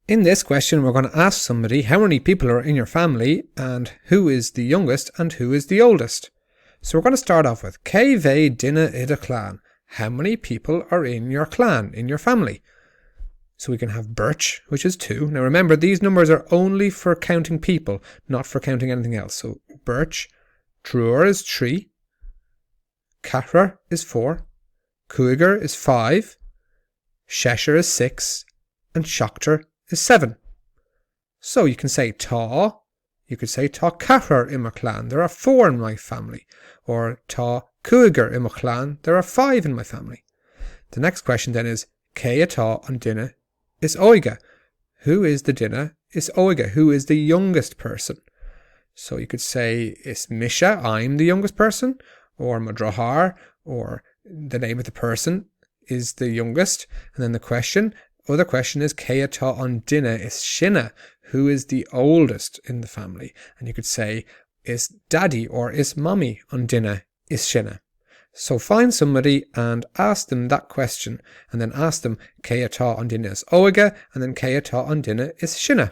In this question, we're going to ask somebody how many people are in your family and who is the youngest and who is the oldest. So we're going to start off with Cé bheidh duine i do chlann. How many people are in your clan, in your family? So we can have Birch, which is 2. Now remember, these numbers are only for counting people, not for counting anything else. So Birch, Truair is 3, Cahra is 4, Cúigear is 5, Shesher is 6, and Seachtar is 7. So you can say Tá, you could say Tá Cahra i mo chlann, there are 4 in my family. Or Tá Cúigear i mo chlann, there are 5 in my family. The next question then is, Cé atá an duine is óige. Who is the duine is óige? Who is the youngest person? So you could say, is Misha, I'm the youngest person, or Madrahar, or the name of the person is the youngest. And then the other question is, Cé atá an duine is sine. Who is the oldest in the family? And you could say, is daddy or is mommy an duine is sine. So find somebody and ask them that question, and then ask them Cé atá an duine is óige, and then Cé atá an duine is sine.